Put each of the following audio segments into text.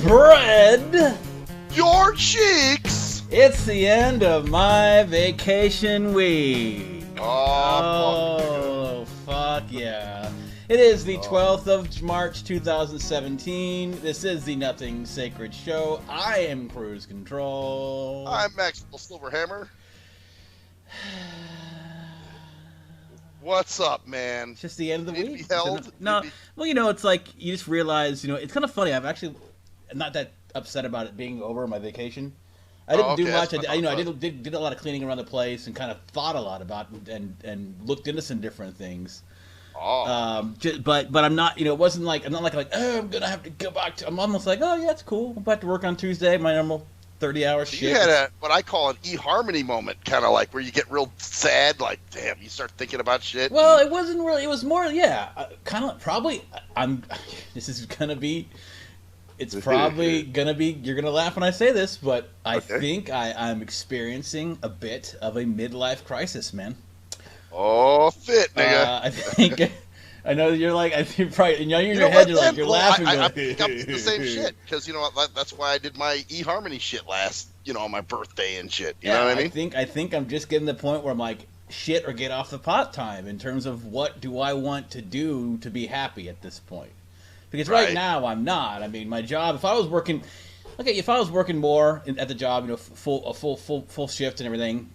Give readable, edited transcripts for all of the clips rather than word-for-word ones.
spread your cheeks. It's the end of my vacation week. Oh, fuck yeah. It is the 12th of March 2017. This is the Nothing Sacred Show. I am Cruise Control. I'm Maxwell Silverhammer. What's up, man? It's just the end of the week. No. Well, you know, it's like, you just realize, you know, it's kind of funny. I'm actually not that upset about it being over my vacation. I didn't do much. I did a lot of cleaning around the place and kind of thought a lot about and looked into some different things. But I'm not, you know, it wasn't like, I'm not like, oh, I'm going to have to go back to, I'm almost like, oh, yeah, it's cool. I'm back to work on Tuesday, my normal 30-hour shift. You had what I call an eHarmony moment, kind of like where you get real sad, like, damn, you start thinking about shit. Well, it wasn't really, it was more, kind of, probably, this is going to be, it's probably going to be, you're going to laugh when I say this, but I think I'm experiencing a bit of a midlife crisis, man. Oh, fit, nigga. I think, I know you're like, I think probably, in your head, you're like, you're laughing. I think I'm the same shit, because, you know, that's why I did my eHarmony shit last, you know, on my birthday and shit. You know what I mean? I think I'm just getting to the point where I'm like, shit or get off the pot time in terms of what do I want to do to be happy at this point. Because right now I'm not. I mean, my job, if I was working more at the job, you know, full shift and everything,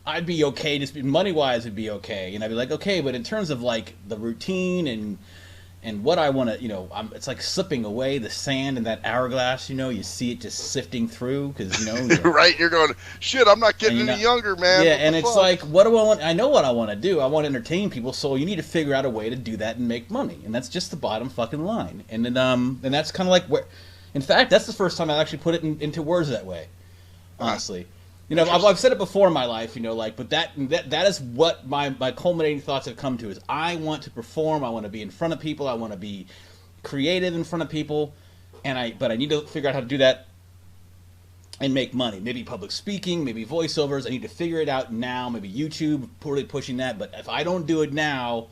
I'd be okay. Just money-wise, it'd be okay. And I'd be like, okay, but in terms of like the routine and what I want to, you know, it's like slipping away the sand in that hourglass. You know, you see it just sifting through because you know. Right, you're going, shit. I'm not getting any younger, man. Yeah, and it's like, what do I want? I know what I want to do. I want to entertain people. So you need to figure out a way to do that and make money. And that's just the bottom fucking line. And then, and that's kind of like where, in fact, that's the first time I actually put it into words that way. Honestly. You know, I've said it before in my life, you know, like, but that is what my culminating thoughts have come to is I want to perform, I want to be in front of people, I want to be creative in front of people, but I need to figure out how to do that and make money. Maybe public speaking, maybe voiceovers. I need to figure it out now. Maybe YouTube, really pushing that. But if I don't do it now,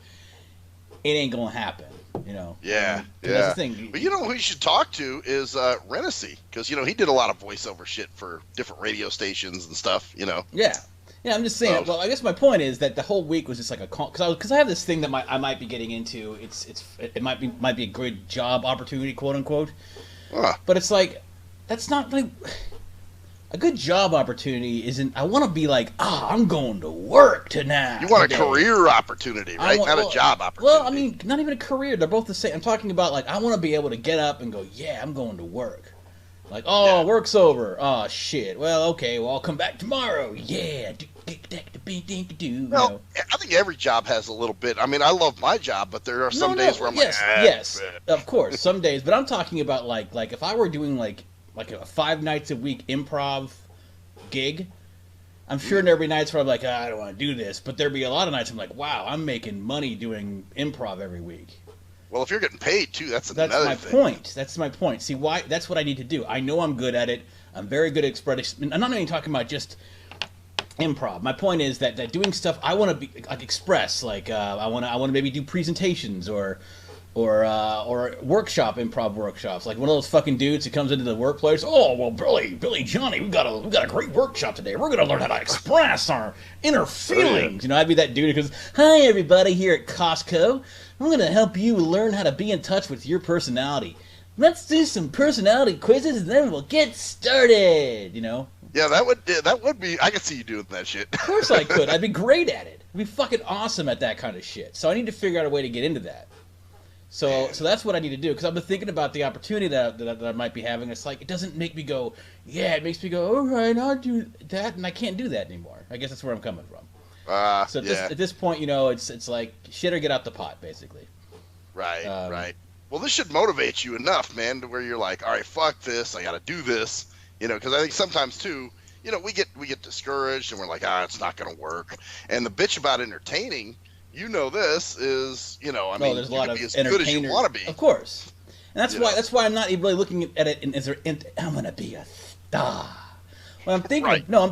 it ain't gonna happen. You know. Yeah. That's the thing. But you know who you should talk to is Renacy, because you know he did a lot of voiceover shit for different radio stations and stuff. You know. Yeah. I'm just saying. Well, I guess my point is that the whole week was just like a because I have this thing that I might be getting into. It might be a good job opportunity, quote unquote. But it's like that's not like. A good job opportunity isn't. I want to be like, I'm going to work tonight. You want a career opportunity, right? Not a job opportunity. Well, I mean, not even a career. They're both the same. I'm talking about like I want to be able to get up and go, yeah, I'm going to work. Like, work's over. Oh shit. Well, okay. Well, I'll come back tomorrow. Yeah. Well, I think every job has a little bit. I mean, I love my job, but there are some days where I'm yes, of course, some days. But I'm talking about like if I were doing like a 5 nights a week improv gig, I'm sure there'd be nights where I'm like, I don't want to do this, but there'd be a lot of nights I'm like, wow, I'm making money doing improv every week. Well, if you're getting paid too, that's another thing. That's my point. See, why? That's what I need to do. I know I'm good at it. I'm very good at expressing. I'm not even talking about just improv. My point is that doing stuff I want to be like express. Like I want to maybe do presentations or improv workshops, like one of those fucking dudes who comes into the workplace. Oh well, Billy, Johnny, we got a great workshop today. We're gonna learn how to express our inner feelings. You know, I'd be that dude who goes, "Hi everybody, here at Costco. I'm gonna help you learn how to be in touch with your personality. Let's do some personality quizzes and then we'll get started." You know? Yeah, that would be. I could see you doing that shit. Of course I could. I'd be great at it. I'd be fucking awesome at that kind of shit. So I need to figure out a way to get into that. So that's what I need to do, because I've been thinking about the opportunity that I might be having. It's like, it doesn't make me go, yeah, it makes me go, all right, I'll do that, and I can't do that anymore. I guess that's where I'm coming from. At this point, you know, it's like, shit or get out the pot, basically. Right, right. Well, this should motivate you enough, man, to where you're like, all right, fuck this, I got to do this. You know, because I think sometimes, too, you know, we get discouraged, and we're like, it's not going to work. And the bitch about entertaining, you know, this is, you know, I mean, there's a lot of as good as you want to be. Of course. And that's why I'm not really looking at it as I'm going to be a star. Well, I'm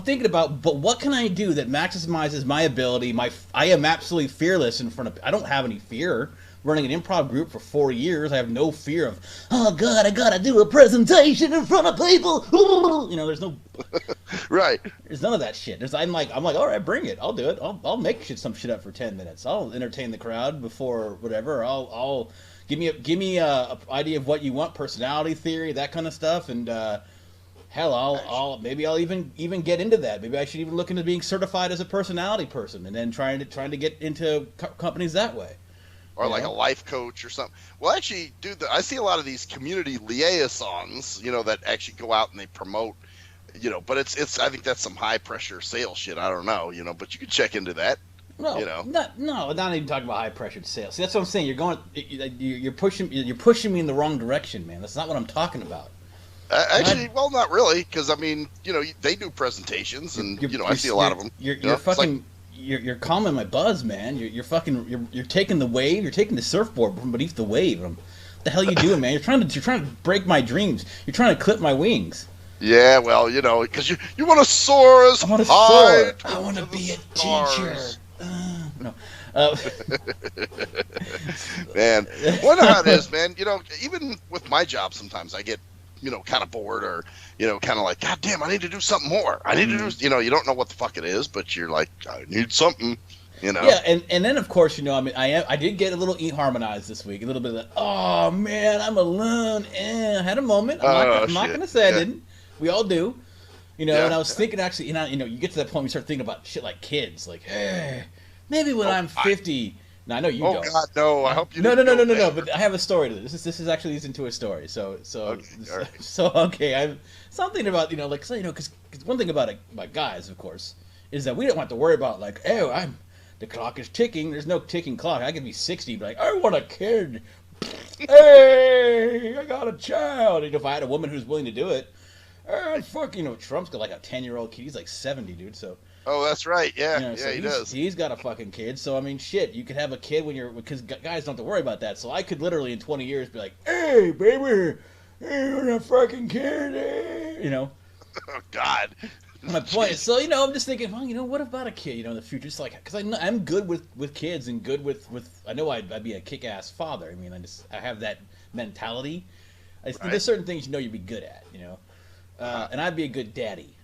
thinking about, but what can I do that maximizes my ability? I am absolutely fearless in front of, I don't have any fear running an improv group for 4 years. I have no fear of, oh God, I gotta do a presentation in front of people. You know, there's no, right. There's none of that shit. I'm like, all right, bring it. I'll do it. I'll make some shit up for 10 minutes. I'll entertain the crowd before whatever. I'll give me a idea of what you want, personality theory, that kind of stuff, and hell, I'll even get into that. Maybe I should even look into being certified as a personality person, and then trying to get into companies that way. Or like a life coach or something. Well, actually, dude, I see a lot of these community liaisons, you know, that actually go out and they promote, you know, but it's I think that's some high pressure sales shit. I don't know, you know, but you could check into that. No, you know, not even talking about high pressured sales. See, that's what I'm saying. You're pushing me in the wrong direction, man. That's not what I'm talking about. Actually, well, not really, because I mean, you know, they do presentations, and you know, I see a lot of them. You're fucking. You're calming my buzz, man. You're taking the wave. You're taking the surfboard from beneath the wave. What the hell are you doing, man? You're trying to break my dreams. You're trying to clip my wings. Yeah, well, you know, because you want to soar as high. I want to be a teacher. No. Man, wonder how it is, man. You know, even with my job, sometimes I get, you know, kind of bored, or, you know, kind of like, God damn, I need to do something more. I need to do, you know, you don't know what the fuck it is, but you're like, I need something, you know. Yeah, and then of course, you know, I mean, I did get a little harmonized this week, a little bit of, oh man, I'm alone. I had a moment. I'm not gonna say I didn't. We all do, you know. And I was thinking, actually, you know, you get to that point where you start thinking about shit like kids, like, hey, maybe when I'm 50. Now I know you don't. Oh God, no! I hope you. No. But I have a story to this. This is actually leads into a story. So okay. I'm something about, you know, like, so, you know, because one thing about guys, of course, is that we don't have to worry about like, oh, the clock is ticking. There's no ticking clock. I could be 60, but like, I want a kid. Hey, I got a child. You know, if I had a woman who's willing to do it, fuck, you know, Trump's got like a 10-year-old kid. He's like 70, dude. So. Oh, that's right. Yeah, you know, so he does. He's got a fucking kid. So I mean, shit, you could have a kid because guys don't have to worry about that. So I could literally in 20 years be like, hey, baby, hey, you're a fucking kid, hey. You know. Oh God. My point is, so, you know, I'm just thinking, well, you know, what about a kid, you know, in the future? Just like, because I'm good with kids and good with I know I'd be a kick-ass father. I mean, I have that mentality. There's certain things you know you'd be good at, you know. And I'd be a good daddy.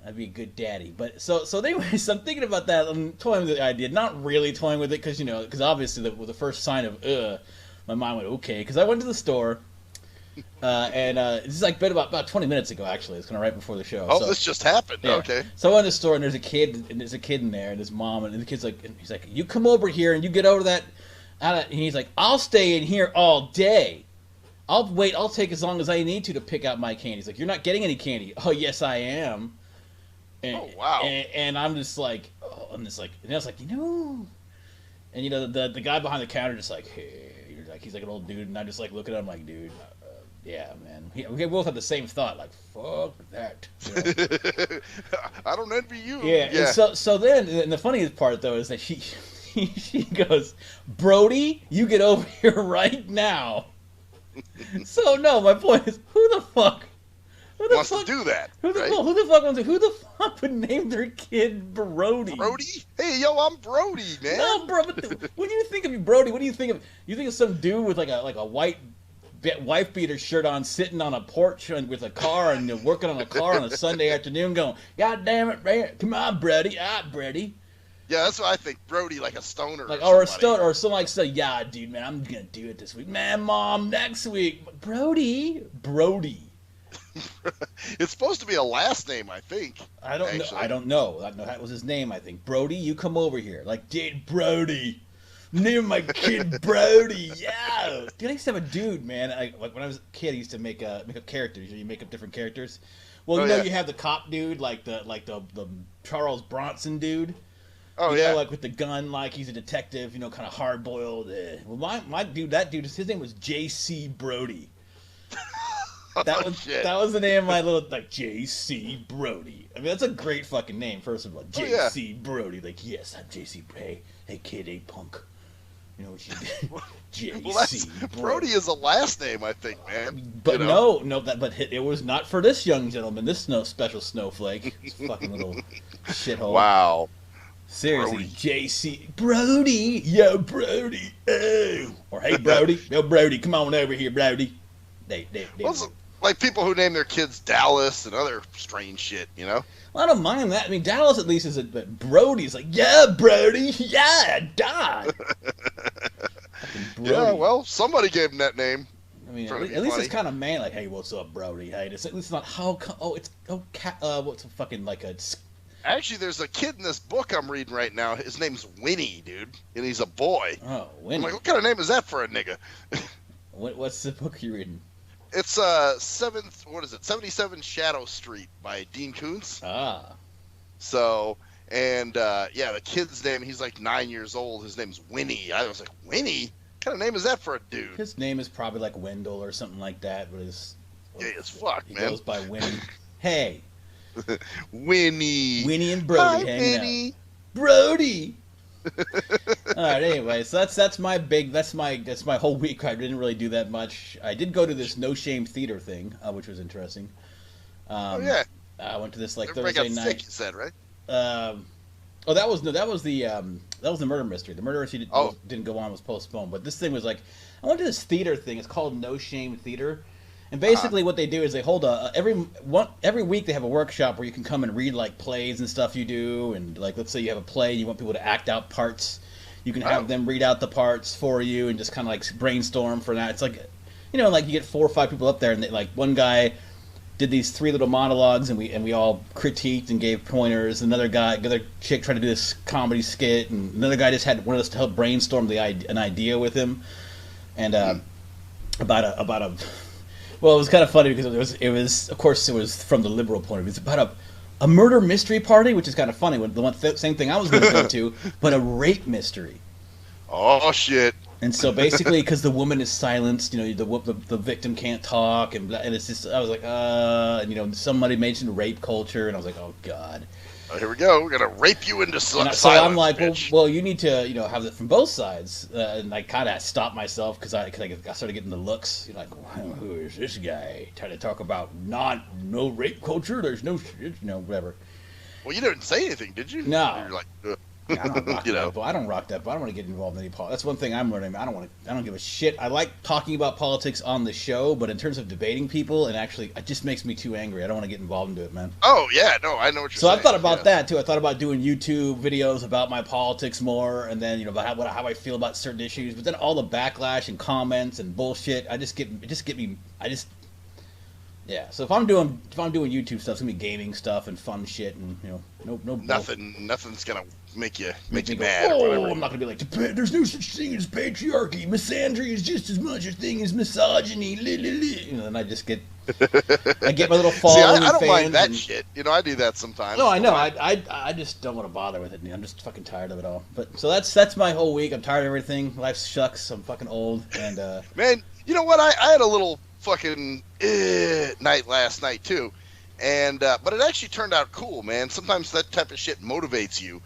But so anyways, I'm thinking about that. I'm toying with the idea, not really toying with it, because obviously the first sign of my mind went okay, because I went to the store, and this is like been about 20 minutes ago, actually. It's kind of right before the show. Oh, so, this just happened. Yeah. Okay. So I went to the store, and there's a kid in there, and his mom, and the kid's like, he's like, you come over here and you get over that, and he's like, I'll stay in here all day. I'll wait. I'll take as long as I need to pick out my candy. He's like, you're not getting any candy. Oh, yes, I am. And, oh, wow. And I'm just like, and I was like, you know, and you know, the guy behind the counter just like, hey, he's like an old dude, and I just like look at him like, dude, yeah, man. We both had the same thought, like, fuck that. You know? I don't envy you. Yeah. And so then, and the funniest part though is that she goes, Brody, you get over here right now. So no, my point is, who the fuck wants to do that? Who the fuck would name their kid Brody? Brody? Hey, yo, I'm Brody, man. No, bro. But when you think of Brody, what do you think of? You think of some dude with like a white wife beater shirt on, sitting on a porch with a car and working on a car on a Sunday afternoon, going, God damn it, man, come on, Brody, Brody. Yeah, that's what I think. Brody, like a stoner, like or a stoner, or something like, say, yeah, dude, man, I'm gonna do it this week, man, mom, next week, Brody. It's supposed to be a last name, I think. I don't know. That was his name, I think. Brody, you come over here, like, dude, Brody. Name my kid Brody, yeah. Dude, I used to have a dude, man. Like when I was a kid, I used to make up characters. You make up different characters. Well, you have the cop dude, like the Charles Bronson dude. Oh, you know, like with the gun, like he's a detective, you know, kind of hard boiled. Well, my dude, his name was J.C. Brody. That was the name of my little, like, J.C. Brody. I mean, that's a great fucking name, first of all. J.C. Brody. Like, yes, I'm J.C. Brody. Hey, kid, hey, punk. You know what you did? J.C. Brody is a last name, I think, man. But but it was not for this young gentleman, this special snowflake. This fucking little shithole. Wow. Seriously, Brody. J.C. Brody. Yo, Brody. Oh. Or hey, Brody, yo, Brody, come on over here, Brody. Well, like people who name their kids Dallas and other strange shit, you know? Well, I don't mind that. I mean, Dallas at least is but Brody's like, yeah, Brody, yeah, Dad. Yeah, well, somebody gave him that name. I mean, at least it's kind of man. Like, hey, what's up, Brody? Hey, it's not how. What's a fucking like a. Actually, there's a kid in this book I'm reading right now. His name's Winnie, dude, and he's a boy. Oh, Winnie. I'm like, what kind of name is that for a nigga? What's the book you're reading? It's 77 Shadow Street by Dean Koontz. Ah. So, and yeah, the kid's name, he's like 9 years old. His name's Winnie. I was like, Winnie? What kind of name is that for a dude? His name is probably like Wendell or something like that, but yeah, it's fuck, man. He goes by Winnie. Hey. Winnie and Brody Hi, hanging Winnie. out. Brody. All right. Anyway, so that's my whole week. I didn't really do that much. I did go to this No Shame Theater thing, which was interesting. Oh yeah. I went to this like Everybody Thursday got night. sick, you said, right? That was the murder mystery. The murder mystery didn't go on, was postponed. But this thing was like, I went to this theater thing. It's called No Shame Theater. And basically, what they do is they hold every week they have a workshop where you can come and read like plays and stuff you do, and like let's say you have a play and you want people to act out parts, you can have them read out the parts for you and just kind of like brainstorm for that. It's like, like you get 4 or 5 people up there, and like one guy did these 3 little monologues, and we all critiqued and gave pointers. Another chick tried to do this comedy skit, and another guy just had one of us to help brainstorm an idea with him, and well, it was kind of funny because it was of course it was from the liberal point of view. It's about a murder mystery party, which is kind of funny. Same thing I was going to go to, but a rape mystery. Oh shit! And so basically, because the woman is silenced, the victim can't talk, and it's just I was like, and somebody mentioned rape culture, and I was like, oh god. Oh, here we go. We're gonna rape you into silence. So I'm like, well, you need to, have it from both sides, and I kind of stopped myself because I started getting the looks. You're like, well, who is this guy trying to talk about no rape culture? There's no shit, whatever. Well, you didn't say anything, did you? No. You're like, I don't rock that boat. I don't rock that boat. I don't want to get involved in any politics. That's one thing I'm learning. I don't give a shit. I like talking about politics on the show, but in terms of debating people, and actually, it just makes me too angry. I don't want to get involved into it, man. Oh yeah, no, I know what you're saying. So I thought about that too. I thought about doing YouTube videos about my politics more, and then about how I feel about certain issues. But then all the backlash and comments and bullshit, yeah. So if I'm doing YouTube stuff, it's gonna be gaming stuff and fun shit, and nothing's gonna make you mad. I'm not gonna be like, there's no such thing as patriarchy. Misandry is just as much a thing as misogyny. And I just get my little following. See, I don't mind that shit. I do that sometimes. No, I know. I just don't want to bother with it. I'm just fucking tired of it all. But so that's my whole week. I'm tired of everything. Life sucks. I'm fucking old. And man, you know what? I had a little fucking night last night too, and but it actually turned out cool, man. Sometimes that type of shit motivates you,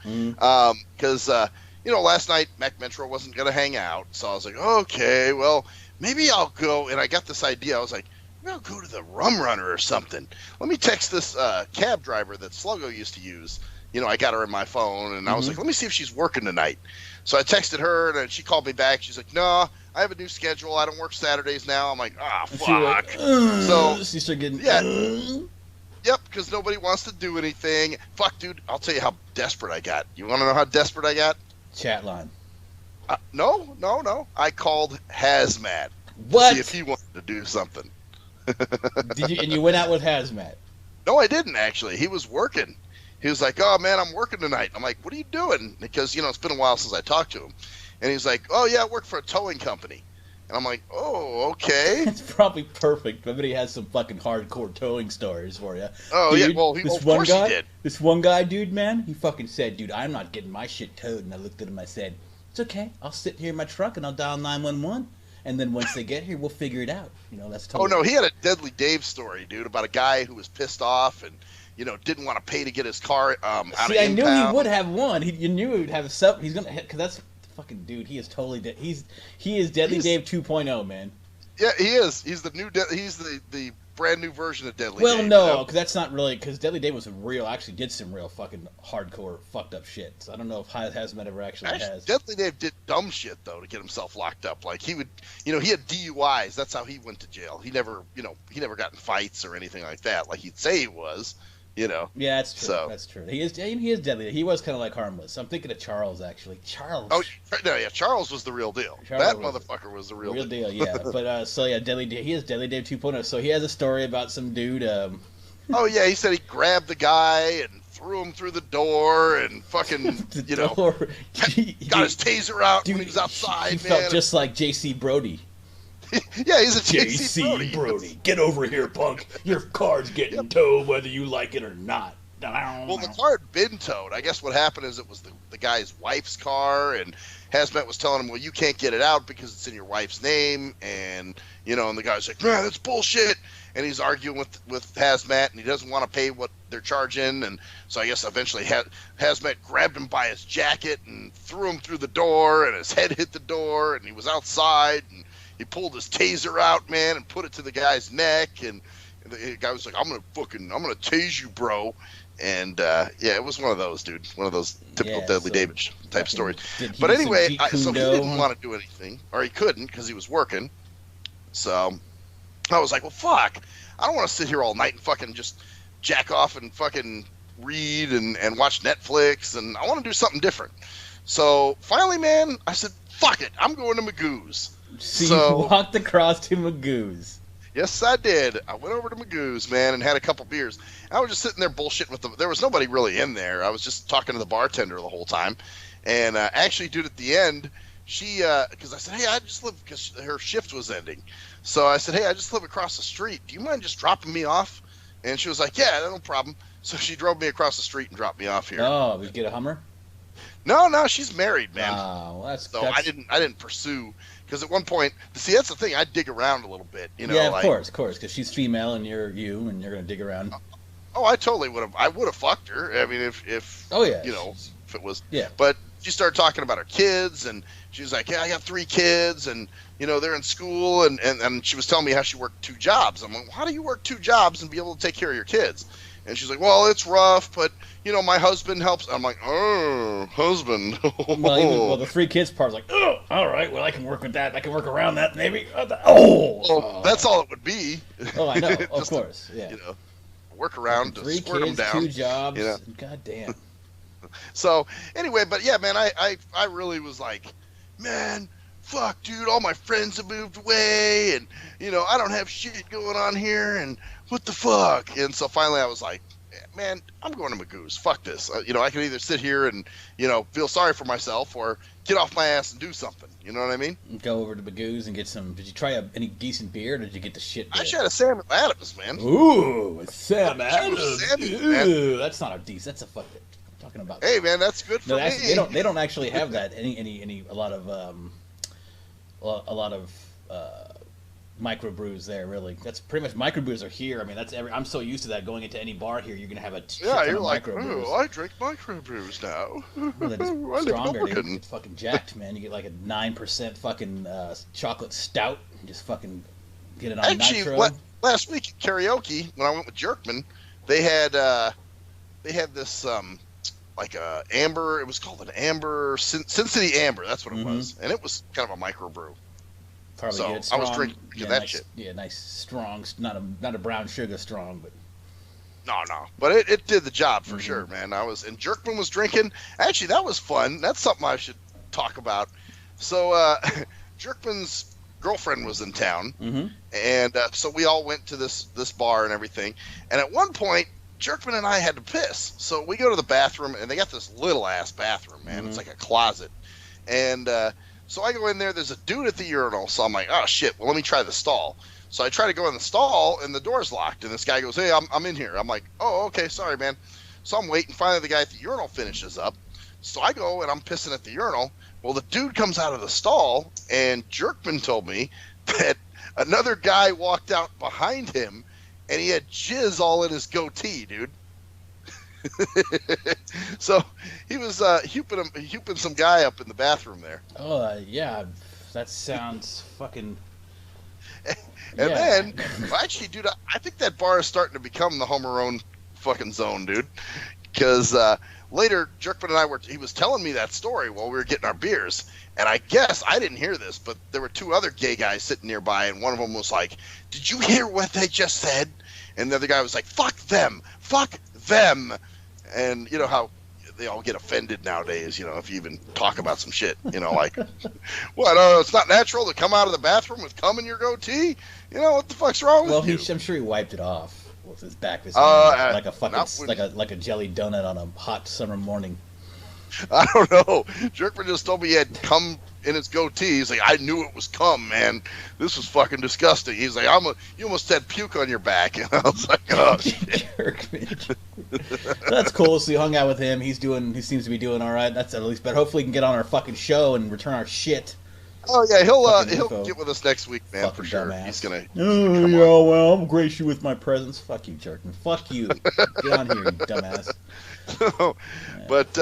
because last night Mac Metro wasn't gonna hang out, so I was like, okay, well maybe I'll go. And I got this idea. I was like, maybe I'll go to the Rum Runner or something. Let me text this cab driver that Sluggo used to use. I got her in my phone, and I was like, let me see if she's working tonight. So I texted her, and she called me back. She's like, no, I have a new schedule. I don't work Saturdays now. I'm like, fuck. Like, so you start getting, yep, because nobody wants to do anything. Fuck, dude, I'll tell you how desperate I got. You want to know how desperate I got? Chat line. No. I called Hazmat. What? To see if he wanted to do something. Did you? And you went out with Hazmat? No, I didn't, actually. He was working. He was like, oh, man, I'm working tonight. I'm like, what are you doing? Because, it's been a while since I talked to him. And he's like, oh, yeah, I work for a towing company. And I'm like, oh, okay. It's probably perfect. I bet he has some fucking hardcore towing stories for you. Oh, dude, yeah, well, of course he did. This one guy, dude, man, he fucking said, dude, I'm not getting my shit towed. And I looked at him, I said, it's okay. I'll sit here in my truck and I'll dial 911. And then once they get here, we'll figure it out. That's totally... Oh, no, he had a Deadly Dave story, dude, about a guy who was pissed off and, didn't want to pay to get his car out of impound. See, I knew he would have one. You knew he would have some. He's gonna, because that's fucking dude. He is totally. He is Deadly Dave 2.0, man. Yeah, he is. He's the new. He's the brand new version of Deadly Well, Dave. no, because that's not really, because Deadly Dave was actually did some real fucking hardcore fucked up shit. So I don't know if Hazmat ever actually has. Deadly Dave did dumb shit though to get himself locked up. Like he would, he had DUIs. That's how he went to jail. He never, he never got in fights or anything like that. Like he'd say he was. Yeah, that's true. So, that's true. He is Deadly. He was kind of like harmless. I'm thinking of Charles actually. Charles. Oh no, yeah, Charles was the real deal. That motherfucker was the real deal. Yeah. But so yeah, Deadly Dave. He is Deadly Dave 2.0. So he has a story about some dude. Oh yeah, he said he grabbed the guy and threw him through the door and fucking got his taser out when he was outside. He felt just like J.C. Brody. Yeah, he's a J.C. Brody. Get over here, punk. Your car's getting towed whether you like it or not. Well, the car had been towed. I guess what happened is it was the guy's wife's car, and Hazmat was telling him, well, you can't get it out because it's in your wife's name, and the guy's like, man, that's bullshit, and he's arguing with Hazmat, and he doesn't want to pay what they're charging, and so I guess eventually Hazmat grabbed him by his jacket and threw him through the door, and his head hit the door, and he was outside, and he pulled his taser out, man, and put it to the guy's neck, and the guy was like, I'm gonna tase you, bro. And yeah, it was one of those, dude. One of those typical Deadly David type stories. But anyway, so he didn't want to do anything, or he couldn't because he was working. So I was like, well, fuck. I don't want to sit here all night and fucking just jack off and fucking read and watch Netflix, and I want to do something different. So finally, man, I said, fuck it. I'm going to Magoo's. So you walked across to Magoo's. Yes, I did. I went over to Magoo's, man, and had a couple beers. I was just sitting there bullshitting with them. There was nobody really in there. I was just talking to the bartender the whole time. And actually, dude, at the end, she, because I said, hey, I just live, because her shift was ending. So I said, hey, I just live across the street. Do you mind just dropping me off? And she was like, yeah, no problem. So she drove me across the street and dropped me off here. Oh, we get a Hummer? No, she's married, man. Oh, well, so I didn't pursue. Because at one point, see, that's the thing. I dig around a little bit, Yeah, of course, because she's female and you're and you're gonna dig around. Oh, I totally would have. I would have fucked her. I mean, if if it was. Yeah. But she started talking about her kids, and she was like, "Yeah, I got 3 kids, and they're in school," and she was telling me how she worked 2 jobs. I'm like, well, how do you work 2 jobs and be able to take care of your kids? And she's like, well, it's rough, but, my husband helps. I'm like, oh, husband. well, the 3 kids part is like, oh, all right, well, I can work with that. I can work around that, maybe. Oh. That's all it would be. Oh, I know, of course, yeah. Work around to squirt them down. 3 kids, 2 jobs, God damn. So, anyway, but yeah, man, I really was like, man, fuck, dude, all my friends have moved away, and, I don't have shit going on here, and what the fuck? And so finally I was like, man, I'm going to Magoo's. Fuck this. I can either sit here and, feel sorry for myself or get off my ass and do something. You know what I mean? Go over to Magoo's and get some. Did you try any decent beer, or did you get the shit beer? I had a Sam Adams, man. Ooh, Sam Adams. Ooh, that's not a decent. That's a fuck. I'm talking about. Hey, man, that's good for me. Actually, they don't actually have that. A lot of microbrews there, really. That's pretty much, microbrews are here. I mean, I'm so used to that. Going into any bar here, you're gonna have a shit ton you're of like, microbrews. oh, I drink microbrews now. Well, they're stronger, dude. It's fucking jacked, man. You get like a 9% fucking chocolate stout, and just fucking get it on nitro. Last week at karaoke, when I went with Jerkman, they had this like a amber. It was called an amber Sin City Amber. That's what it was, and it was kind of a microbrew. Probably so good, strong. I was drinking that nice, shit. Yeah, nice, strong. Not a brown sugar strong, but no. But it did the job for sure, man. And Jerkman was drinking. Actually, that was fun. That's something I should talk about. So Jerkman's girlfriend was in town, and so we all went to this bar and everything. And at one point, Jerkman and I had to piss. So we go to the bathroom, and they got this little ass bathroom, man. It's like a closet, and so I go in there. There's a dude at the urinal. So I'm like, oh shit. Well, let me try the stall. So I try to go in the stall, and the door's locked. And this guy goes, hey, I'm in here. I'm like, oh, okay, sorry, man. So I'm waiting. Finally, the guy at the urinal finishes up. So I go, and I'm pissing at the urinal. Well, the dude comes out of the stall, and Jerkman told me that another guy walked out behind him, and he had jizz all in his goatee, dude. So he was hooping some guy up in the bathroom there. Oh yeah, that sounds fucking. And then, well, actually, dude, I think that bar is starting to become the Home Alone fucking zone, dude. Because later, Jerkman and he was telling me that story while we were getting our beers. And I guess, I didn't hear this, but there were two other gay guys sitting nearby, and one of them was like, "Did you hear what they just said?" And the other guy was like, "Fuck them! Fuck them!" And you know how they all get offended nowadays, you know, if you even talk about some shit, you know, like, what, it's not natural to come out of the bathroom with cum in your goatee? You know, what the fuck's wrong with you? Well, I'm sure he wiped it off with his back of his hand, like a fucking, like a jelly donut on a hot summer morning. I don't know. Jerkman just told me he had cum in his goatee. He's like, I knew it was cum, man. This was fucking disgusting. He's like, you almost had puke on your back. And I was like, oh, shit. Jerkman. That's cool. So you hung out with him. He seems to be doing all right. That's at least better. Hopefully he can get on our fucking show and return our shit. Oh yeah, he'll get with us next week, man, fucking for sure. Dumbass. He's gonna. Oh yeah, well, I'm grace you with my presence. Fuck you, Jerkman. Fuck you. Get on here, you dumbass. But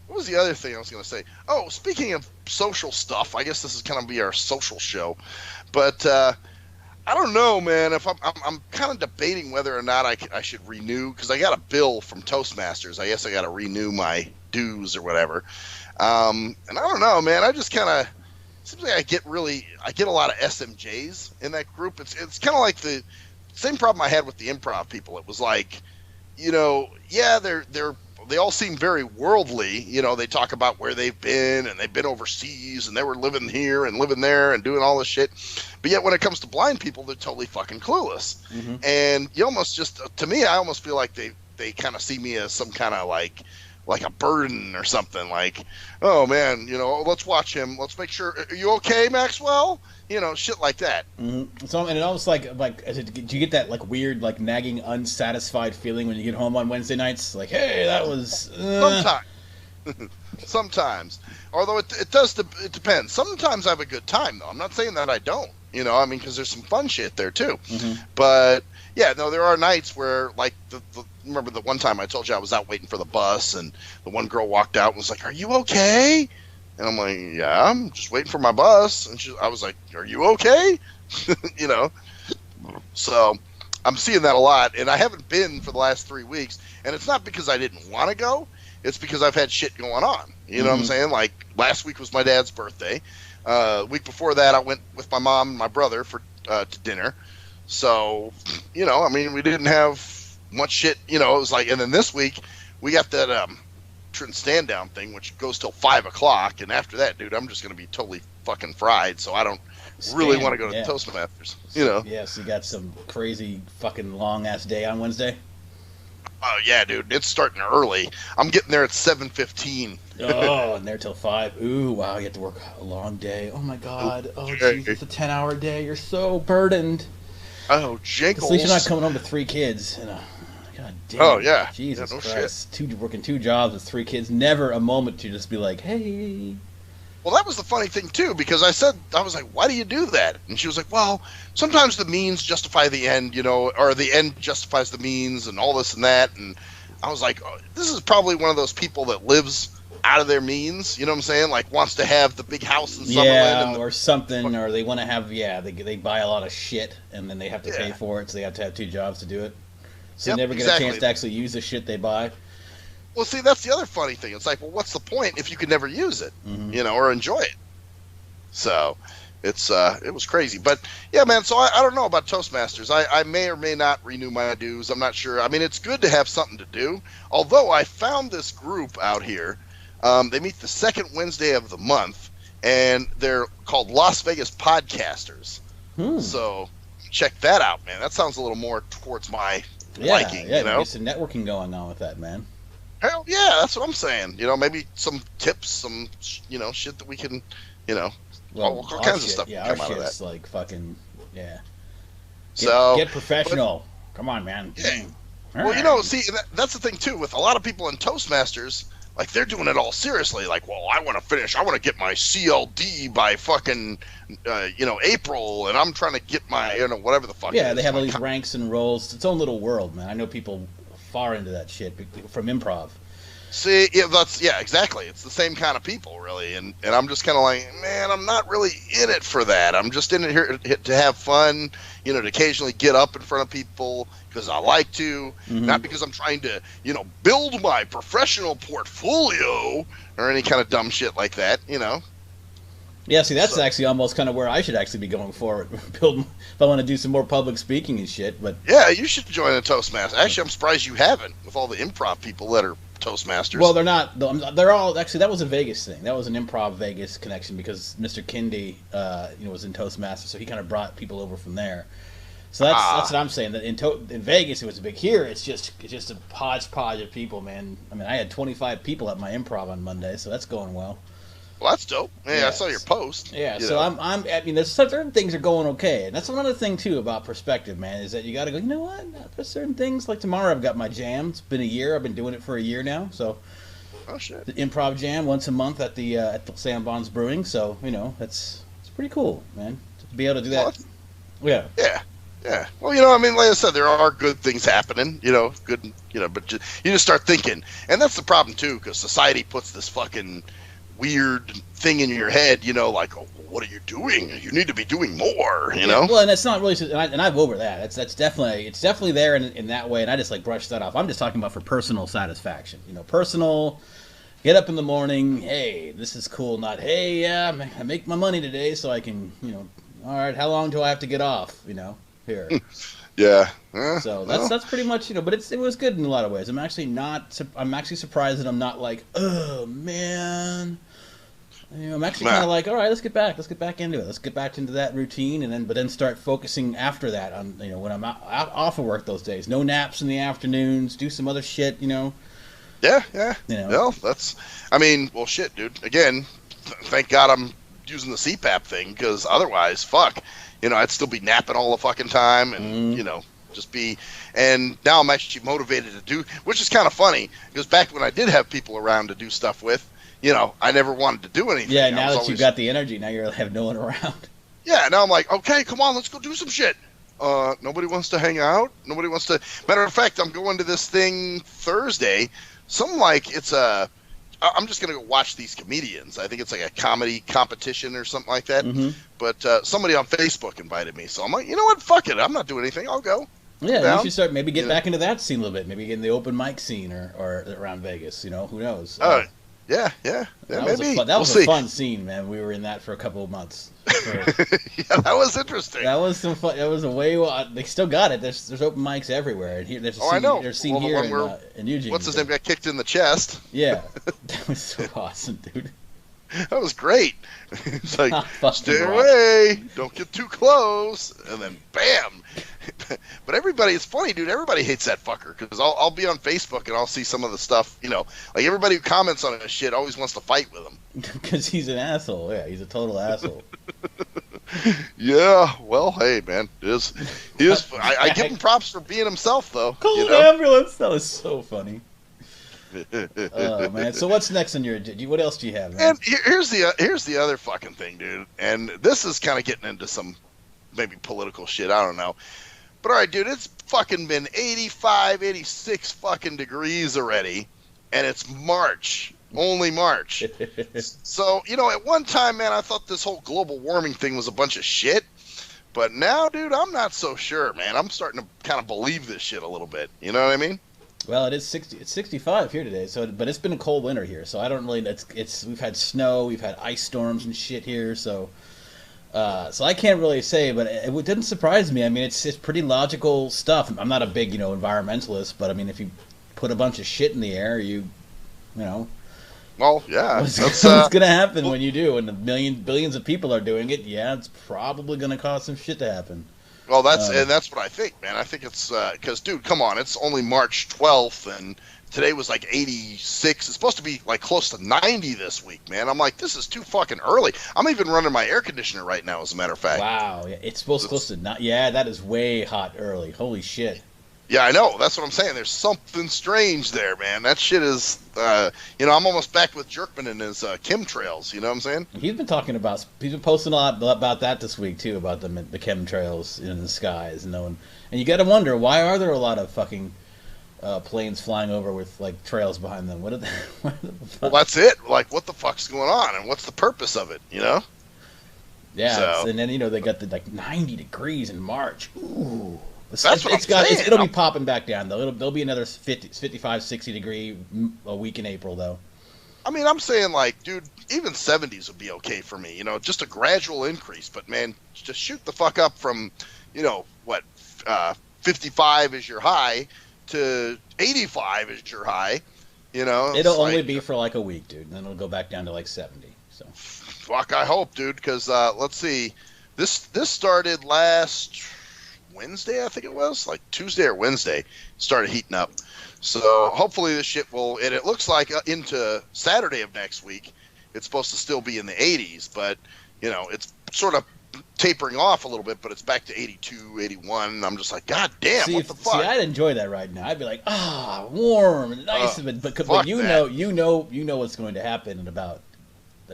what was the other thing I was gonna say? Oh, speaking of social stuff, I guess this is gonna be our social show. But I don't know, man. If I'm kind of debating whether or not I should renew, because I got a bill from Toastmasters. I guess I got to renew my dues or whatever. And I don't know, man. I just kind of seems like I get a lot of SMJs in that group. It's kind of like the same problem I had with the improv people. It was like, you know, yeah, they all seem very worldly. You know, they talk about where they've been and they've been overseas and they were living here and living there and doing all this shit. But yet when it comes to blind people, they're totally fucking clueless. Mm-hmm. And you almost just, to me, I almost feel like they kind of see me as some kind of like a burden or something, like, oh man, you know, let's watch him. Let's make sure. Are you okay, Maxwell? You know, shit like that. Mm-hmm. So, and it almost do you get that like weird, like nagging, unsatisfied feeling when you get home on Wednesday nights? Like, hey, that was Sometimes. Although it depends. Sometimes I have a good time though. I'm not saying that I don't. You know, I mean, because there's some fun shit there too. Mm-hmm. But yeah, no, there are nights where like remember the one time I told you I was out waiting for the bus and the one girl walked out and was like, "Are you okay?" And I'm like, "Yeah, I'm just waiting for my bus." And I was like, "Are you okay?" You know. So I'm seeing that a lot, and I haven't been for the last 3 weeks. And it's not because I didn't want to go; it's because I've had shit going on. You know what I'm saying? Like last week was my dad's birthday. Week before that, I went with my mom and my brother for to dinner. So, you know, I mean, we didn't have much shit. You know, it was like, and then this week we got that Trenton stand down thing, which goes till 5 o'clock, and after that, dude, I'm just gonna be totally fucking fried. So I don't really want to go to the Toastmasters. You know? Yeah. So you got some crazy fucking long ass day on Wednesday. Oh yeah, dude, it's starting early. I'm getting there at 7:15. Oh, and there till 5. Ooh, wow, you have to work a long day. Oh my god. Oh Jesus, it's a 10-hour day. You're so burdened. Oh, Jenkles. At least you're not coming home to 3 kids. You know. God damn. Oh yeah. Jesus yeah, no Christ. Working 2 jobs with 3 kids. Never a moment to just be like, hey. Well, that was the funny thing too, because I was like, why do you do that? And she was like, well, sometimes the means justify the end, you know, or the end justifies the means, and all this and that. And I was like, oh, this is probably one of those people that lives out of their means, you know what I'm saying? Like wants to have the big house in Summerlin, or something, or they want to have, they buy a lot of shit and then they have to pay for it, so they have to have 2 jobs to do it. So they never get a chance to actually use the shit they buy. Well, see, that's the other funny thing. It's like, well, what's the point if you could never use it, you know, or enjoy it? So it was crazy. But yeah, man, so I don't know about Toastmasters. I may or may not renew my dues. I'm not sure. I mean, it's good to have something to do. Although I found this group out here. They meet the second Wednesday of the month, and they're called Las Vegas Podcasters. So check that out, man. That sounds a little more towards my liking. Yeah, you know, get some networking going on with that, man. Hell yeah, that's what I'm saying. You know, maybe some tips, some shit that we can, you know, all kinds of stuff. Yeah, come our out of shit's that. Like fucking So get professional. Come on, man. Yeah. Well, you know, see, that's the thing too with a lot of people in Toastmasters. Like, they're doing it all seriously. Like, well, I want to get my CLD by fucking, April, and I'm trying to get my, whatever the fuck. Yeah, they have all these ranks and roles. It's its own little world, man. I know people far into that shit from improv. See, yeah, exactly. It's the same kind of people, really, and I'm just kind of like, man, I'm not really in it for that. I'm just in it here to have fun, to occasionally get up in front of people because I like to, not because I'm trying to, build my professional portfolio or any kind of dumb shit like that, Yeah, see, that's actually almost kind of where I should actually be going forward. Build if I want to do some more public speaking and shit. But yeah, you should join a Toastmaster. Actually, I'm surprised you haven't with all the improv people that are Toastmasters. Well, they're not. They're all actually. That was a Vegas thing. That was an improv Vegas connection because Mr. Kindy, was in Toastmasters, so he kind of brought people over from there. So that's what I'm saying. That in Vegas it was big. Here it's just a hodgepodge of people, man. I mean, I had 25 people at my improv on Monday, so that's going well. Well, that's dope. Yeah, I saw your post. Yeah, so I mean, there's certain things are going okay, and that's another thing too about perspective, man. Is that you got to go. You know what? There's certain things like tomorrow. I've got my jam. It's been a year. I've been doing it for a year now. So, oh shit, the improv jam once a month at the Sam Bonds Brewing. So it's pretty cool, man, to be able to do that. Well, yeah. Well, I mean, like I said, there are good things happening. Good. But you just start thinking, and that's the problem too, because society puts this fucking weird thing in your head, like, oh, what are you doing? You need to be doing more, Well, and it's not really, and I'm over that. It's definitely there in that way, and I just like brush that off. I'm just talking about for personal satisfaction, personal. Get up in the morning, hey, this is cool. Not, hey, yeah, I make my money today, so I can, all right, how long do I have to get off, here. Yeah. So that's pretty much, but it was good in a lot of ways. I'm actually surprised that I'm not like, oh man. I'm actually kind of like, all right, let's get back into it. Let's get back into that routine, but then start focusing after that on, when I'm off of work those days. No naps in the afternoons. Do some other shit, Yeah. Well, well, shit, dude. Again, thank God I'm using the CPAP thing, because otherwise, fuck. I'd still be napping all the fucking time and, just be, and now I'm actually motivated to do, which is kind of funny, because back when I did have people around to do stuff with, I never wanted to do anything. Yeah, now that you've got the energy, now you have no one around. Yeah, now I'm like, okay, come on, let's go do some shit. Nobody wants to hang out. Nobody wants to, matter of fact, I'm going to this thing Thursday. I'm just going to go watch these comedians. I think it's like a comedy competition or something like that. But somebody on Facebook invited me. So I'm like, you know what? Fuck it. I'm not doing anything. I'll go. Yeah, you should start, maybe get back into that scene a little bit. Maybe get in the open mic scene or around Vegas. Who knows? Yeah. That was a fun scene, man. We were in that for a couple of months. Yeah, that was interesting. That was some fun. That was a way. They still got it. There's open mics everywhere. And there's a scene, I know. There's a scene here in Eugene. What's his name? Got kicked in the chest. Yeah, that was so awesome, dude. That was great. It's like, stay away, don't get too close, and then bam. But it's funny, dude. Everybody hates that fucker, because I'll be on Facebook and I'll see some of the stuff, like everybody who comments on his shit always wants to fight with him. Because he's an asshole. Yeah, he's a total asshole. Yeah, well, hey, man, he is. I give him props for being himself, though. Call an ambulance. That was so funny. Oh man! So what's next on your? What else do you have, man? And here's the other fucking thing, dude. And this is kind of getting into some maybe political shit. I don't know. But all right, dude, it's fucking been 85, 86 fucking degrees already, and it's March. Only March. So, at one time, man, I thought this whole global warming thing was a bunch of shit. But now, dude, I'm not so sure, man. I'm starting to kind of believe this shit a little bit. You know what I mean? Well, it's 65 here today. But it's been a cold winter here, so I don't really. We've had snow, we've had ice storms and shit here, so I can't really say. But it didn't surprise me. I mean, it's pretty logical stuff. I'm not a big environmentalist, but I mean, if you put a bunch of shit in the air, you know. Well, yeah. What's going to happen when you do? And billions of people are doing it. Yeah, it's probably going to cause some shit to happen. Well, that's what I think, man. I think it's because, dude, come on, it's only March 12th, and today was like 86. It's supposed to be like close to 90 this week, man. I'm like, this is too fucking early. I'm even running my air conditioner right now, as a matter of fact. Wow, yeah, it's supposed to close to not. Yeah, that is way hot early. Holy shit. Yeah, I know. That's what I'm saying. There's something strange there, man. That shit is, I'm almost back with Jerkman and his chemtrails. You know what I'm saying? He's been posting a lot about that this week too, about the chemtrails in the skies, and got to wonder, why are there a lot of fucking planes flying over with like trails behind them. What are they? Well, that's it. Like, what the fuck's going on, and what's the purpose of it? You know? Yeah, and then they got the like 90 degrees in March. Ooh, that's what I'm saying. It'll be popping back down though. There'll be another 55, 60 degree a week in April though. I mean, I'm saying like, dude, even 70s would be okay for me. You know, just a gradual increase. But man, just shoot the fuck up from, 55 is your high to 85 is your high. You know, it'll only be for like a week, dude. And then it'll go back down to like 70. So, fuck, I hope, dude. Because let's see, this started last Wednesday, I think it was, like Tuesday or Wednesday, started heating up. So hopefully this shit will, and it looks like into Saturday of next week, it's supposed to still be in the 80s, but, it's sort of tapering off a little bit, but it's back to 82, 81, and I'm just like, God damn, what the fuck? See, I'd enjoy that right now. I'd be like, warm and nice, but you know what's going to happen in about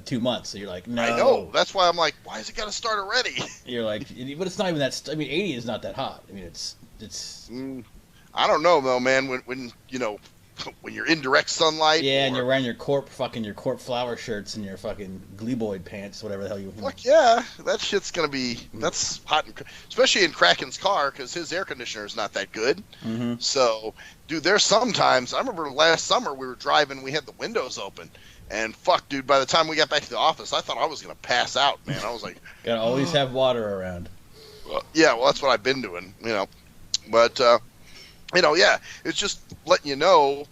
2 months, so you're like, no. I know, that's why I'm like, why is it got to start already? You're like, but it's not even that, 80 is not that hot. I mean, it's I don't know though, man. When when you're in direct sunlight. Yeah, and you're wearing your corp flower shirts and your fucking Gleeboid pants, whatever the hell you. Fuck yeah, that shit's gonna be. That's hot, especially in Kraken's car because his air conditioner is not that good. Mm-hmm. So, dude, there's sometimes. I remember last summer we were driving, we had the windows open, and fuck, dude, by the time we got back to the office, I thought I was gonna pass out, man. I was like, gotta always have water around. Well, that's what I've been doing, but. Yeah, it's just letting you know,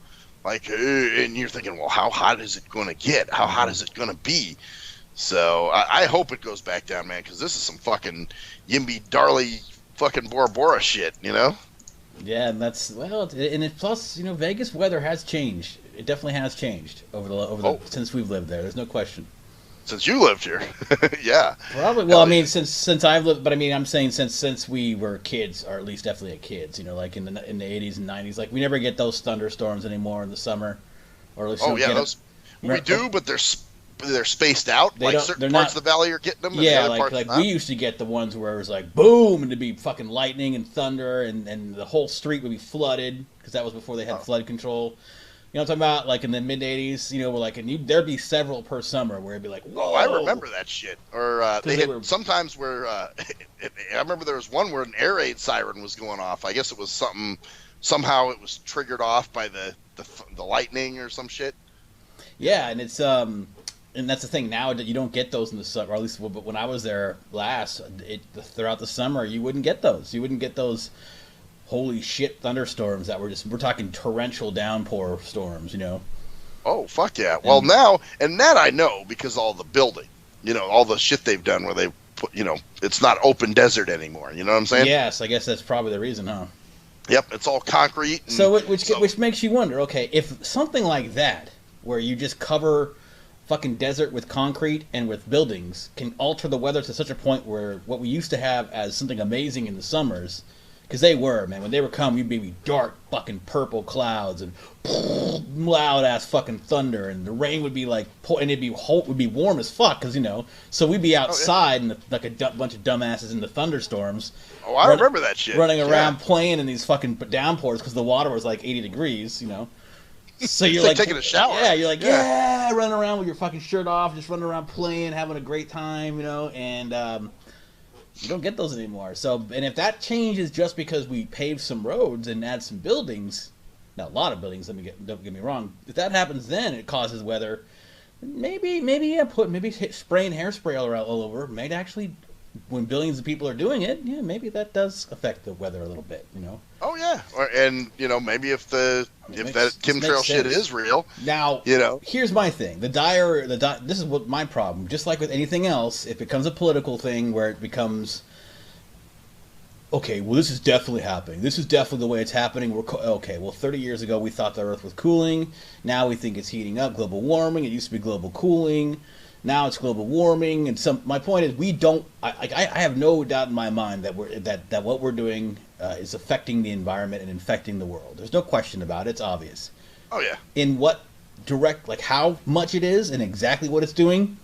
like, and you're thinking, well, how hot is it going to get? How hot is it going to be? So I hope it goes back down, man, because this is some fucking Yimby Darley fucking Bora Bora shit, Yeah, and plus, Vegas weather has changed. It definitely has changed since we've lived there. There's no question. Since you lived here, yeah. Probably. Well, I mean, since I've lived, but I mean, I'm saying since we were kids, or at least definitely kids. Like in the 80s and 90s, like we never get those thunderstorms anymore in the summer, or at least we do, but they're spaced out. Certain parts of the valley are getting them. Yeah, we used to get the ones where it was like boom, and it'd be fucking lightning and thunder, and the whole street would be flooded because that was before they had flood control. You know what I'm talking about? Like in the mid 80s, there'd be several per summer where it'd be like, whoa. Oh, I remember that shit. Or they had sometimes where I remember there was one where an air raid siren was going off. I guess it was somehow it was triggered off by the lightning or some shit. Yeah, and it's and that's the thing now that you don't get those in the summer. Or at least, but when I was there last, throughout the summer, you wouldn't get those. You wouldn't get those. Holy shit, thunderstorms that we're talking torrential downpour storms, Oh, fuck yeah. Well, now, and that I know because all the building, all the shit they've done where they put, it's not open desert anymore. You know what I'm saying? Yes, I guess that's probably the reason, huh? Yep, it's all concrete. Which makes you wonder, okay, if something like that, where you just cover fucking desert with concrete and with buildings, can alter the weather to such a point where what we used to have as something amazing in the summers. Because they were, man. When they were coming, you'd be dark fucking purple clouds and loud ass fucking thunder, and the rain would be like, and it'd be warm as fuck, because so we'd be outside and like a bunch of dumbasses in the thunderstorms. Oh, I remember that shit. Running around playing in these fucking downpours because the water was like 80 degrees, So you're like taking a shower. Yeah, you're like running around with your fucking shirt off, just running around playing, having a great time, and. You don't get those anymore. So, and if that changes just because we pave some roads and add some buildings, now a lot of buildings. Don't get me wrong. If that happens, then it causes weather. Maybe spraying hairspray all over. Maybe actually, when billions of people are doing it, maybe that does affect the weather a little bit. Oh yeah, and maybe if that chemtrail shit is real. Now, here's my thing. This is what my problem. Just like with anything else, it becomes a political thing where it becomes, okay, well, this is definitely happening. This is definitely the way it's happening. 30 years ago we thought the Earth was cooling. Now we think it's heating up. Global warming. It used to be global cooling. Now it's global warming. And my point is, we don't. I have no doubt in my mind that what we're doing is affecting the environment and infecting the world. There's no question about it. It's obvious. Oh yeah. In what how much it is and exactly what it's doing.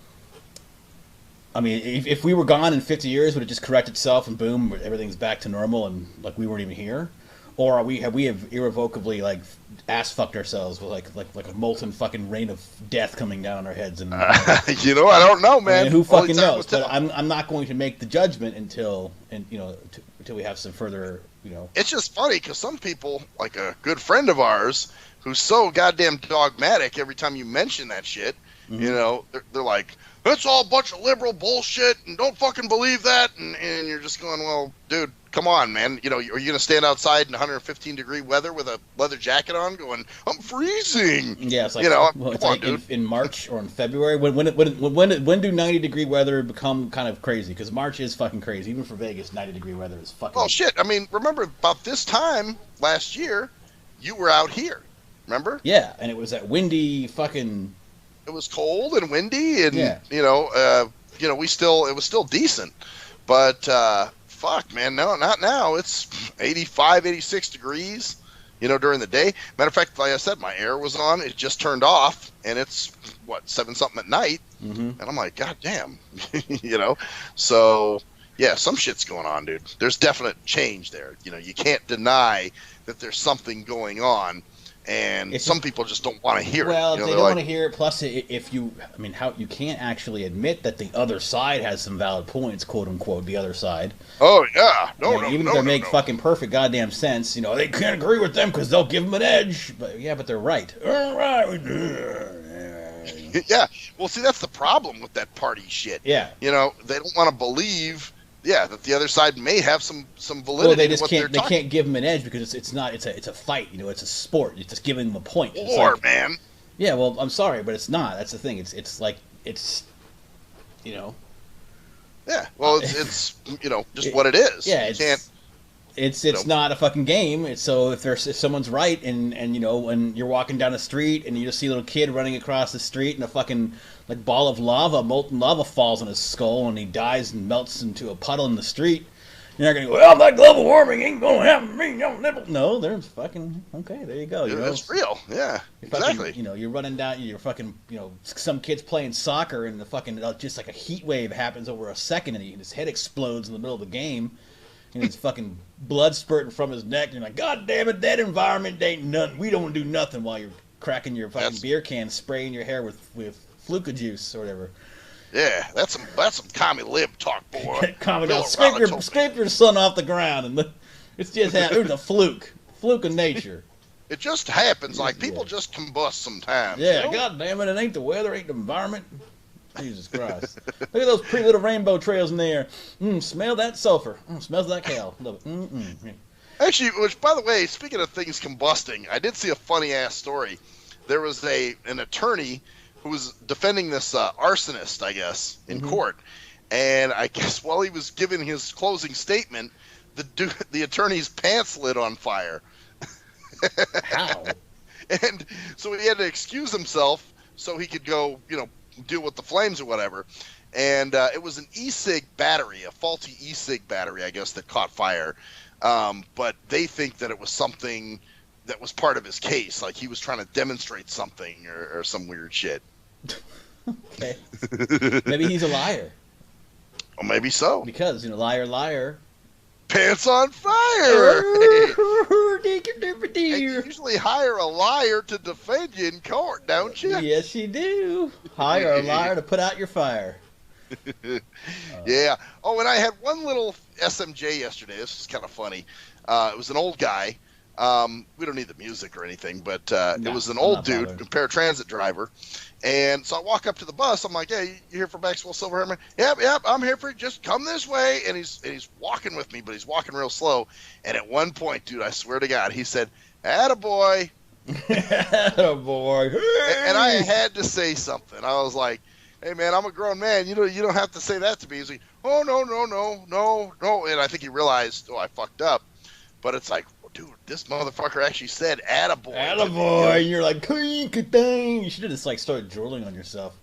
I mean, if we were gone in 50 years, would it just correct itself and boom, everything's back to normal and like we weren't even here? or have we irrevocably like ass fucked ourselves with like a molten fucking rain of death coming down on our heads? And I don't know, man. I mean, who fucking knows? But I'm not going to make the judgment until we have some further. It's just funny because some people, like a good friend of ours, who's so goddamn dogmatic, every time you mention that shit, they're like, that's all a bunch of liberal bullshit, and don't fucking believe that. And you're just going, well, dude, come on, man. Are you going to stand outside in 115-degree weather with a leather jacket on going, I'm freezing? Yeah, it's like, it's like in March or in February. When do 90-degree weather become kind of crazy? Because March is fucking crazy. Even for Vegas, 90-degree weather is fucking... Oh, shit. I mean, remember about this time last year, you were out here. Remember? Yeah, and it was that windy fucking... It was cold and windy, and it was still decent, but fuck, man, no, not now. It's 85, 86 degrees, during the day. Matter of fact, like I said, my air was on. It just turned off, and it's 7-something at night, and I'm like, god damn, So yeah, some shit's going on, dude. There's definite change there. You can't deny that there's something going on. And some people just don't want to hear it. Well, they don't want to hear it. Plus, you can't actually admit that the other side has some valid points, quote unquote, the other side. Oh yeah, even if they make fucking perfect goddamn sense, they can't agree with them because they'll give them an edge. But they're right. All right. Yeah. Well, see, that's the problem with that party shit. Yeah. They don't want to believe. Yeah, that the other side may have some validity. Well, they just can't. They can't give them an edge because it's not. It's a fight. It's a sport. It's just giving them a point. War, man. Yeah, well, I'm sorry, but it's not. That's the thing. It's. Yeah, well, it's just what it is. Yeah, it's not a fucking game. So if someone's right and when you're walking down the street and you just see a little kid running across the street and a fucking ball of molten lava falls on his skull and he dies and melts into a puddle in the street, you're not gonna go, well, that global warming ain't gonna happen to me, no nipple. No, there's fucking okay. There you go. It's real. Yeah, exactly. You're running down. You're fucking. Some kid's playing soccer and the fucking just like a heat wave happens over a second and his head explodes in the middle of the game. And his fucking blood spurting from his neck. And you're like, God damn it, that environment ain't nothing. We don't do nothing while you're cracking your fucking beer can, spraying your hair with Fluka juice or whatever. Yeah, that's some commie lib talk, boy. Commie lib. Scrape your son off the ground. And it's just it was a fluke of nature. It just happens. Like, people just combust sometimes. Yeah, God damn it, it ain't the weather, ain't the environment. Jesus Christ. Look at those pretty little rainbow trails in there. Smell that sulfur. Smells like hell. Love it. Actually, which, by the way, speaking of things combusting, I did see a funny-ass story. There was an attorney who was defending this arsonist, I guess, in court. And I guess while he was giving his closing statement, the attorney's pants lit on fire. How? And so he had to excuse himself so he could go, deal with the flames or whatever. And it was an e-cig battery, a faulty e-cig battery, I guess, that caught fire. But they think that it was something that was part of his case, like he was trying to demonstrate something or some weird shit. Okay. Maybe he's a liar. Well, maybe so. Because, liar. Pants on fire! And you usually hire a liar to defend you in court, don't you? Yes, you do. Hire a liar to put out your fire. Yeah. Oh, and I had one little SMJ yesterday. This was kind of funny. It was an old guy. We don't need the music or anything, but it was an old dude, a paratransit driver. And so I walk up to the bus. I'm like, hey, you here for Maxwell Silverhammer? Yep, I'm here for you. Just come this way. And he's walking with me, but he's walking real slow. And at one point, dude, I swear to God, he said, attaboy. Attaboy. Hey. And I had to say something. I was like, hey, man, I'm a grown man. You don't have to say that to me. He's like, oh, no. And I think he realized, I fucked up. But it's like, dude, this motherfucker actually said attaboy. Attaboy. And you're like, you should have just started drooling on yourself.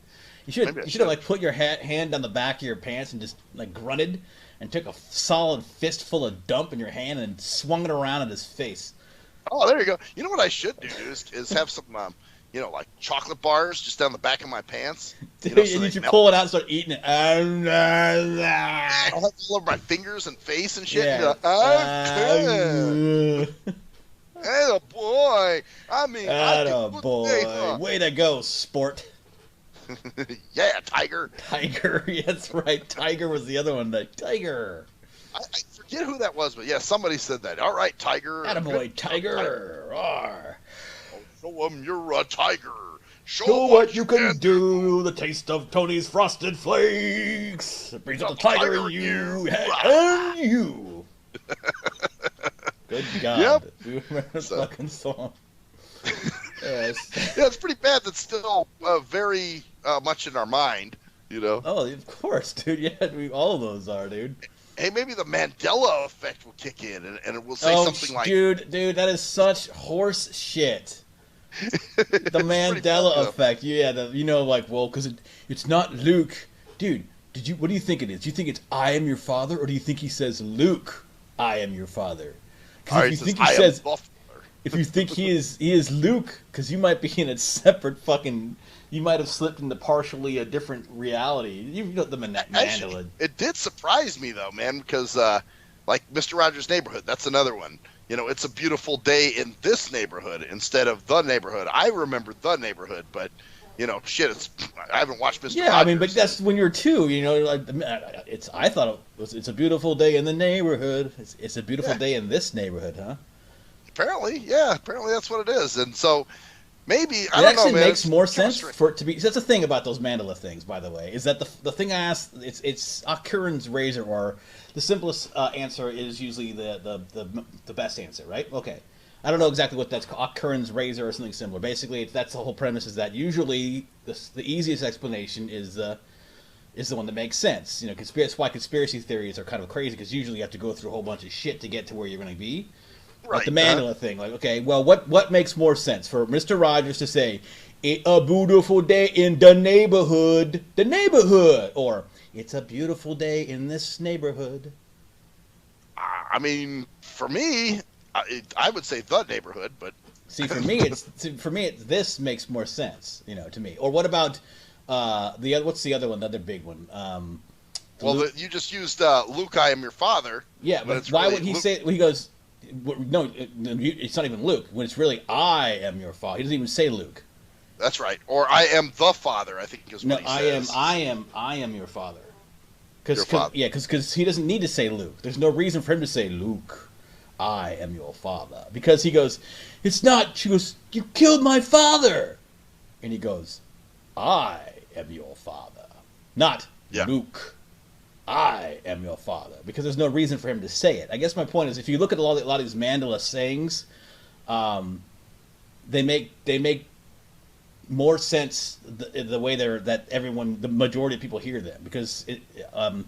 You should have put your hand on the back of your pants and just grunted and took a solid fistful of dump in your hand and swung it around at his face. Oh, there you go. You know what I should do, dude, is have some like chocolate bars just down the back of my pants. Dude, So and you should pull it out and start eating it. I'll have all over my fingers and face and shit. Yeah. Hey, boy. I mean, boy. Way to go, sport. Yeah, Tiger. Tiger. That's right. Tiger was the other one. Tiger. I forget who that was, but yeah, somebody said that. All right, Tiger. Attaboy, Tiger. Roar. Show him you're a tiger. Show what you can do. The taste of Tony's Frosted Flakes. It brings out the tiger in you and you. Good God. Yep. We remember this fucking song. Yes. Yeah, it's pretty bad. That's still very much in our mind, Oh, of course, dude. Yeah, all of those are, dude. Hey, maybe the Mandela effect will kick in, and it will say something like... Dude, that is such horse shit. The Mandela effect. Yeah, because it's not Luke. Dude, what do you think it is? Do you think it's I am your father, or do you think he says Luke, I am your father? Because if you think he is Luke, because you might be in a separate fucking... You might have slipped into partially a different reality. The Mandela. Actually, it did surprise me, though, man, because, like, Mr. Rogers' Neighborhood, that's another one. It's a beautiful day in this neighborhood instead of the neighborhood. I remember the neighborhood, but, shit, I haven't watched Mr. Rogers. Yeah, I mean, but that's when you're two, I thought it's a beautiful day in the neighborhood. It's a beautiful day in this neighborhood, huh? Apparently that's what it is. And so... Maybe, I don't know, man. It makes more sense for it to be... That's the thing about those Mandela things, by the way, is that the thing I asked, it's Curran's razor, or the simplest answer is usually the best answer, right? Okay. I don't know exactly what that's called, Curran's razor or something similar. Basically, that's the whole premise, is that usually the easiest explanation is the one that makes sense. That's why conspiracy theories are kind of crazy, because usually you have to go through a whole bunch of shit to get to where you're going to be. Right, like the Mandela thing, okay, well, what makes more sense for Mr. Rogers to say, a beautiful day in the neighborhood, or it's a beautiful day in this neighborhood? I mean, for me, I would say the neighborhood, but see, for me, this makes more sense, to me. Or what about what's the other one, the other big one? You just used Luke, I am your father. Yeah, but why would he say? He goes. No, it's not even Luke. When it's really I am your father, he doesn't even say Luke. That's right. Or I am the father, I think is what he says. I am your father. Because he doesn't need to say Luke. There's no reason for him to say Luke, I am your father. Because he goes, it's not. She goes, you killed my father, and he goes, I am your father, not Luke. I am your father, because there's no reason for him to say it. I guess my point is, if you look at a lot of these Mandela sayings, they make more sense the way the majority of people hear them, because I don't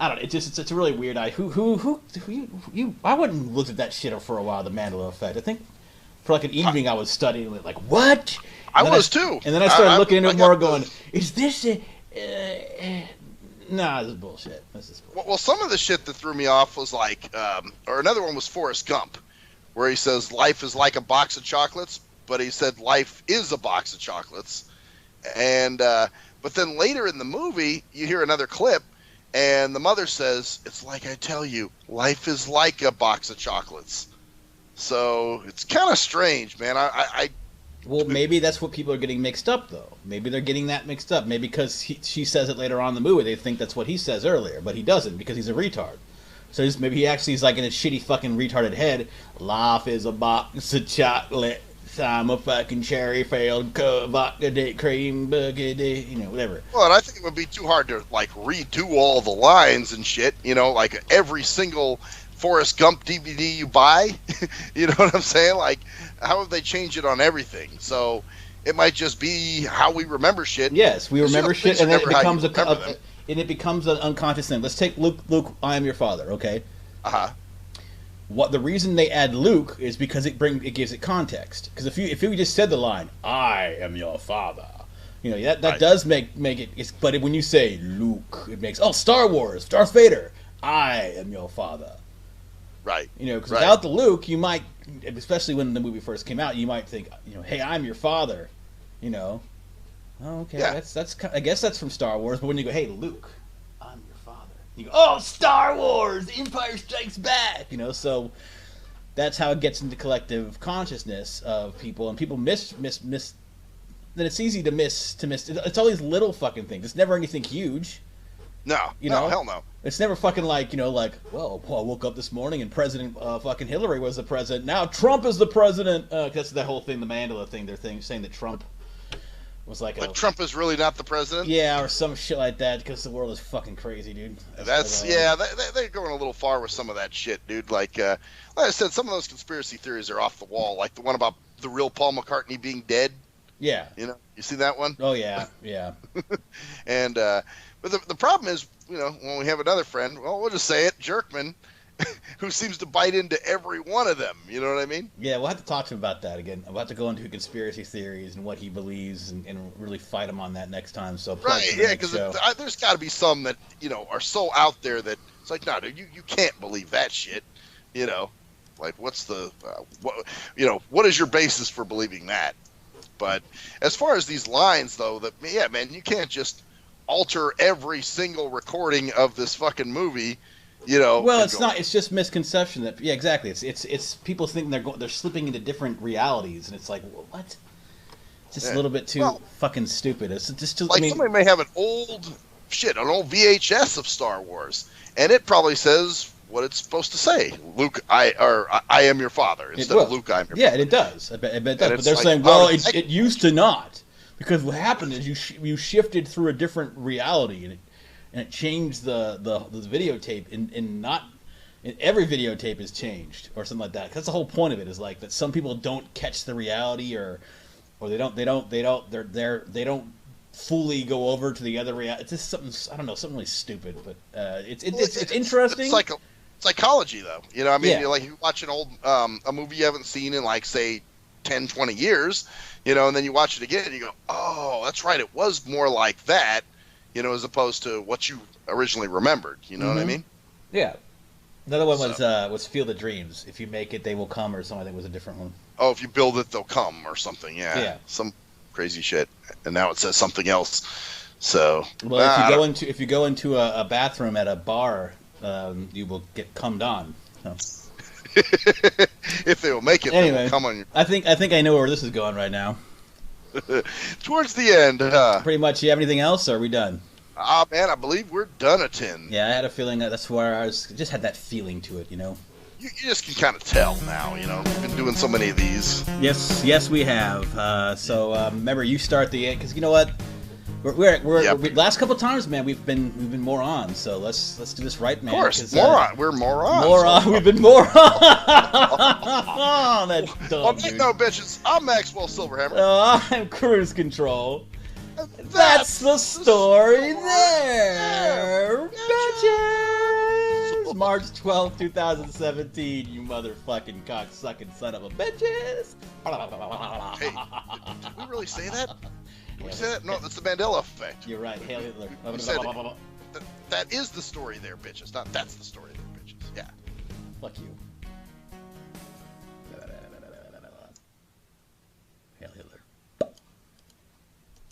know. It's a really weird. I wouldn't look at that shit for a while. The Mandela effect. I think for like an evening I was studying it, like what? I was too. And then I started looking into it more, going, is this Nah, this is bullshit. Well, some of the shit that threw me off was like, or another one was Forrest Gump, where he says life is like a box of chocolates, but he said life is a box of chocolates. And but then later in the movie, you hear another clip, and the mother says, it's like I tell you, life is like a box of chocolates. So it's kind of strange, man. Well, maybe that's what people are getting mixed up, though. Maybe they're getting that mixed up. Maybe because she says it later on in the movie, they think that's what he says earlier, but he doesn't, because he's a retard. So maybe he actually is like in his shitty fucking retarded head. Life is a box of chocolate. I'm a fucking cherry-filled vodka dick cream bucket, whatever. Well, and I think it would be too hard to like redo all the lines and shit. Like every single Forrest Gump DVD you buy. You know what I'm saying? Like, how have they changed it on everything? So it might just be how we remember shit. Yes, we remember shit, and then it becomes an unconscious thing. Let's take Luke, I am your father. Okay. What the reason they add Luke is because it gives it context. Because if you just said the line, I am your father, that right. Does make it. But when you say Luke, it makes Star Wars, Darth Vader, I am your father. Right. Because without the Luke, you might, especially when the movie first came out, you might think, hey, I'm your father. You know. Oh, okay. Yeah. That's. I guess that's from Star Wars. But when you go, hey, Luke, I'm your father. You go, oh, Star Wars, Empire Strikes Back. You know, so that's how it gets into collective consciousness of people, and people miss. Then it's easy to miss. It's all these little fucking things. It's never anything huge. No, hell no. It's never fucking like, well, I woke up this morning and President fucking Hillary was the president. Now Trump is the president. That's the whole thing, the Mandela thing. They're saying that Trump was like Trump is really not the president? Yeah, or some shit like that, because the world is fucking crazy, dude. They're going a little far with some of that shit, dude. Like I said, some of those conspiracy theories are off the wall, like the one about the real Paul McCartney being dead. Yeah. You know, you see that one? Oh, yeah. And but the problem is, when we have another friend, well, we'll just say it, Jerkman, who seems to bite into every one of them. You know what I mean? Yeah, we'll have to talk to him about that again. We'll have to go into conspiracy theories and what he believes and really fight him on that next time. So right, yeah, because there's got to be some that, are so out there that it's like, no, dude, you can't believe that shit. Like, what's the, what is your basis for believing that? But as far as these lines, though, man, you can't just alter every single recording of this fucking movie, Well, it's not. It's just misconception that. Yeah, exactly. It's people thinking they're slipping into different realities, and it's like, what? It's just a little bit too fucking stupid. It's just too. Like, somebody may have an old VHS of Star Wars, and it probably says what it's supposed to say. Luke, I am your father, instead of Luke, I'm your father. Yeah, and it does. I bet it does. But they're saying, well, it used to not. Because what happened is you shifted through a different reality, and it changed the videotape, and every videotape is changed or something like that. That's the whole point of it, is like that some people don't catch the reality, or they don't fully go over to the other reality. It's just something, I don't know, something really stupid, but it's interesting. It's like psychology, though. Like you watch an old a movie you haven't seen in, like, say, 10, 20 years, and then you watch it again and you go, oh, that's right, it was more like that, as opposed to what you originally remembered. You know what I mean? Yeah. Another one was Field of Dreams. If you make it, they will come, or something. I think was a different one. Oh, if you build it, they'll come, or something. Yeah. Some crazy shit. And now it says something else. So, well, if you go into a bathroom at a bar, you will get cummed on. So. If they will make it, anyway, they will come on your... I think I know where this is going right now. Towards the end. Pretty much. You have anything else, or are we done? Man, I believe we're done at 10. Yeah, I had a feeling that's where I just had that feeling to it, You just can kind of tell now, We've been doing so many of these. Yes, we have. So remember, you start the end, because you know what? We're last couple of times, man. We've been moron. So let's do this right, man. Of course, moron. We're morons. Moron. We've been moron. That's dumb, dude. No, bitches. I'm Maxwell Silverhammer. I'm Cruise Control. That's the story there, bitches. March 12th, 2017. You motherfucking cocksucking son of a bitches. Hey, did we really say that? We say that? No, that's the Mandela effect. You're right. Hail Hitler. That is the story there, bitches. Not that's the story there, bitches. Yeah. Fuck you.